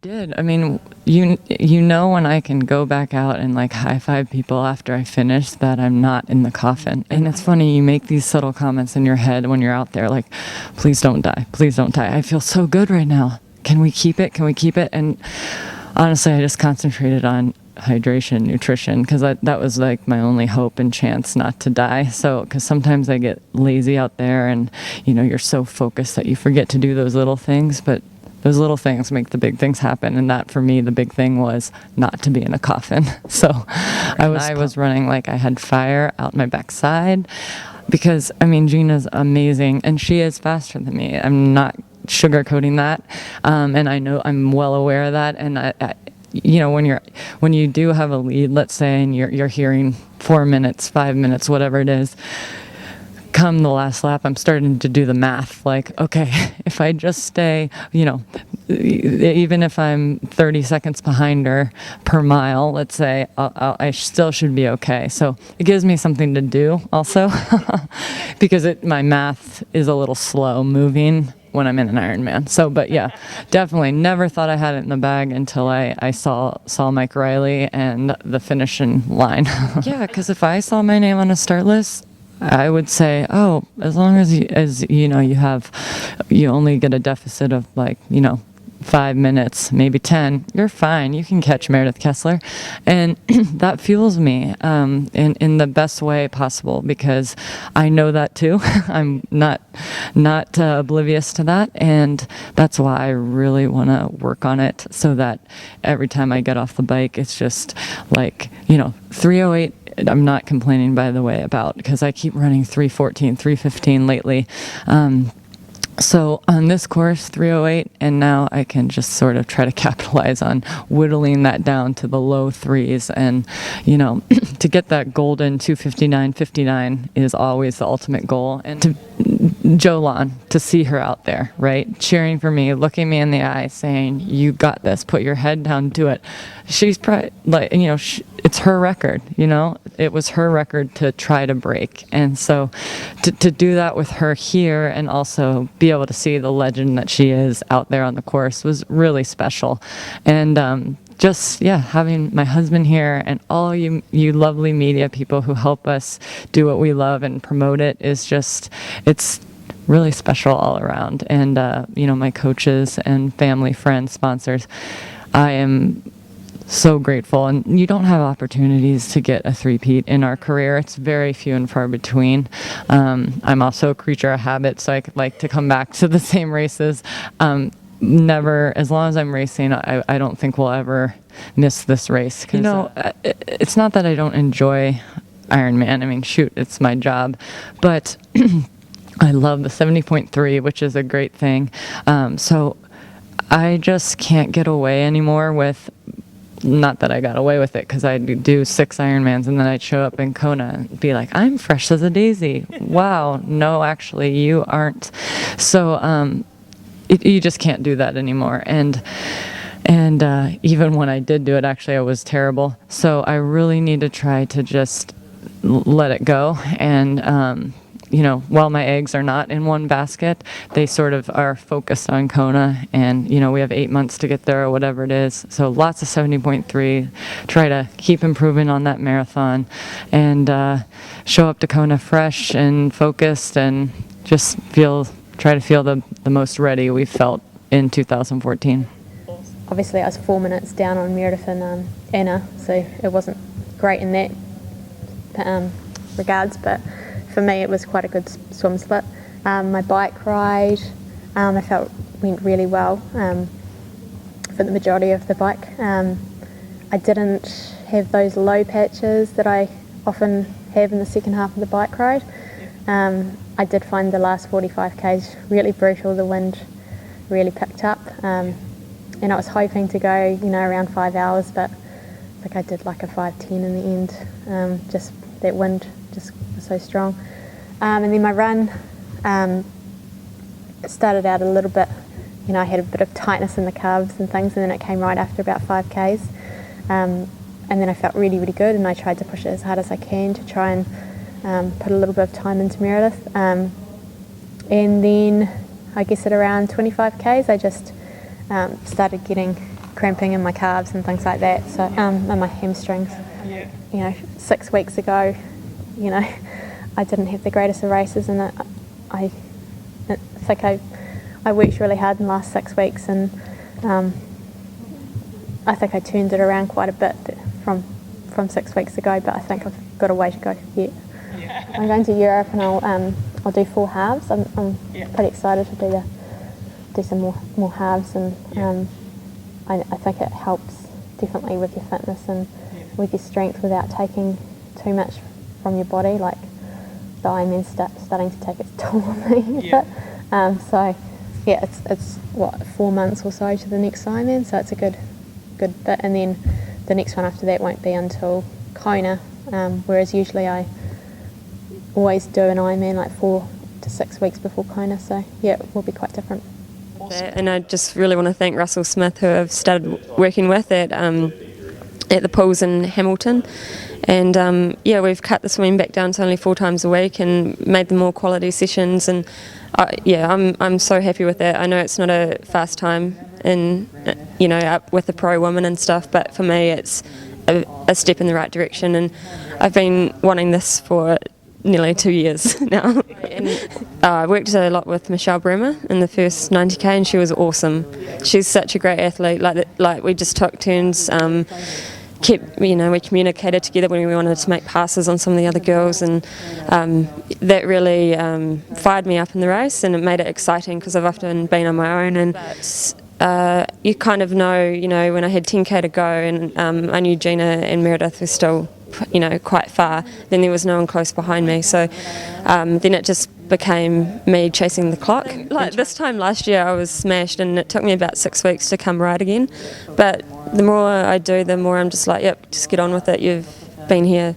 did. I mean, you know when I can go back out and like high five people after I finish that I'm not in the coffin. And it's funny, you make these subtle comments in your head when you're out there like, please don't die, please don't die. I feel so good right now. Can we keep it? Can we keep it? And honestly, I just concentrated on hydration, nutrition, because that was like my only hope and chance not to die. So, because sometimes I get lazy out there and, you know, you're so focused that you forget to do those little things, but those little things make the big things happen. And that, for me, the big thing was not to be in a coffin. So I was running like I had fire out my backside because, I mean, Gina's amazing and she is faster than me. I'm not sugarcoating that. And I know I'm well aware of that. And I you know, when you do have a lead, let's say, and you're hearing 4 minutes, 5 minutes, whatever it is, come the last lap, I'm starting to do the math. Like, okay, if I just stay, you know, even if I'm 30 seconds behind her per mile, let's say, I still should be okay. So it gives me something to do also because my math is a little slow moving when I'm in an Ironman. So, but yeah, definitely never thought I had it in the bag until I saw Mike Riley and the finishing line. Yeah, because if I saw my name on a start list, I would say, oh, as long as you know, you only get a deficit of like, you know, 5 minutes, maybe 10, you're fine. You can catch Meredith Kessler. And that fuels me in the best way possible because I know that too. I'm not oblivious to that. And that's why I really want to work on it so that every time I get off the bike, it's just like, you know, 3:08. I'm not complaining, by the way, about because I keep running 3:14, 3:15 lately. So on this course, 3:08, and now I can just sort of try to capitalize on whittling that down to the low threes. And, you know, to get that golden 2:59.59 is always the ultimate goal. And to Jolan, to see her out there, right, cheering for me, looking me in the eye, saying, you got this, put your head down, do it. She's probably, like, you know, it's her record, you know, it was her record to try to break. And so to do that with her here and also be able to see the legend that she is out there on the course was really special. And just, yeah, having my husband here and all you lovely media people who help us do what we love and promote it is just, it's really special all around. And, you know, my coaches and family, friends, sponsors, I am so grateful. And you don't have opportunities to get a three-peat in our career. It's very few and far between. I'm also a creature of habit, so I like to come back to the same races. Never, as long as I'm racing, I don't think we'll ever miss this race. You know, it's not that I don't enjoy Ironman. I mean, shoot, it's my job. But I love the 70.3, which is a great thing. So I just can't get away anymore with, not that I got away with it, because I'd do 6 Ironmans and then I'd show up in Kona and be like, I'm fresh as a daisy. Wow, no, actually, you aren't. So you just can't do that anymore. And even when I did do it, actually, I was terrible. So I really need to try to just let it go. And you know, while my eggs are not in one basket, they sort of are focused on Kona. And, you know, we have 8 months to get there or whatever it is. So lots of 70.3, try to keep improving on that marathon and show up to Kona fresh and focused and just try to feel the most ready we felt in 2014. Obviously, I was 4 minutes down on Meredith and Anna, so it wasn't great in that regards, but for me, it was quite a good swim split. My bike ride, I felt went really well for the majority of the bike. I didn't have those low patches that I often have in the second half of the bike ride. I did find the last 45 k's really brutal. The wind really picked up, and I was hoping to go, you know, around 5 hours, but I think I did like a 5:10 in the end. Just that wind just was so strong. And then my run started out a little bit, you know, I had a bit of tightness in the calves and things, and then it came right after about 5 k's. And then I felt really, really good, and I tried to push it as hard as I can to try and put a little bit of time into Meredith. And then I guess at around 25 k's I just started getting cramping in my calves and things like that, so and my hamstrings. You know, 6 weeks ago, you know, I didn't have the greatest of races, and I think I worked really hard in the last 6 weeks, and I think I turned it around quite a bit from 6 weeks ago, but I think I've got a way to go yet. I'm going to Europe, and I'll do 4 halves. I'm pretty excited to do some more halves, and I think it helps definitely with your fitness and with your strength without taking too much from your body. Like the Ironman's starting to take its toll on me. So yeah, it's what, 4 months or so to the next Ironman, so it's a good bit, and then the next one after that won't be until Kona, whereas usually I always do an Ironman like 4 to 6 weeks before Kona, so yeah, it will be quite different. And I just really want to thank Russell Smith, who I've started working with at the pools in Hamilton, and we've cut the swimming back down to only 4 times a week and made them more quality sessions, and I'm so happy with that. I know it's not a fast time in up with the pro women and stuff, but for me it's a step in the right direction, and I've been wanting this for nearly 2 years now. I worked a lot with Michelle Bremer in the first 90k, and she was awesome. She's such a great athlete. Like we just took turns. We communicated together when we wanted to make passes on some of the other girls, and that really fired me up in the race, and it made it exciting because I've often been on my own, and you kind of know, when I had 10k to go, and I knew Gina and Meredith were still quite far, then there was no one close behind me, so then it just became me chasing the clock. Like this time last year I was smashed, and it took me about 6 weeks to come right again, but the more I do, the more I'm just like, yep, just get on with it. You've been here,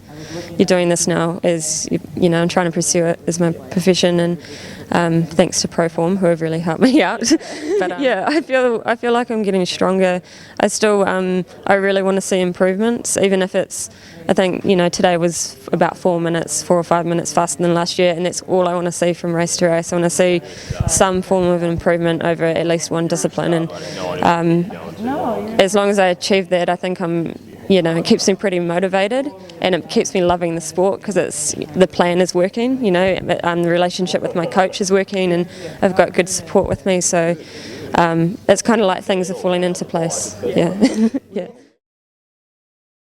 you're doing this now, I'm trying to pursue it as my profession, and thanks to Proform, who have really helped me out. But I feel like I'm getting stronger. I still I really want to see improvements, even if it's, I think today was about 4 or 5 minutes faster than last year, and that's all I want to see from race to race. I want to see some form of improvement over at least one discipline, and as long as I achieve that, I think it keeps me pretty motivated, and it keeps me loving the sport because the plan is working. The relationship with my coach is working, and I've got good support with me. So it's kind of like things are falling into place. Yeah. Yeah.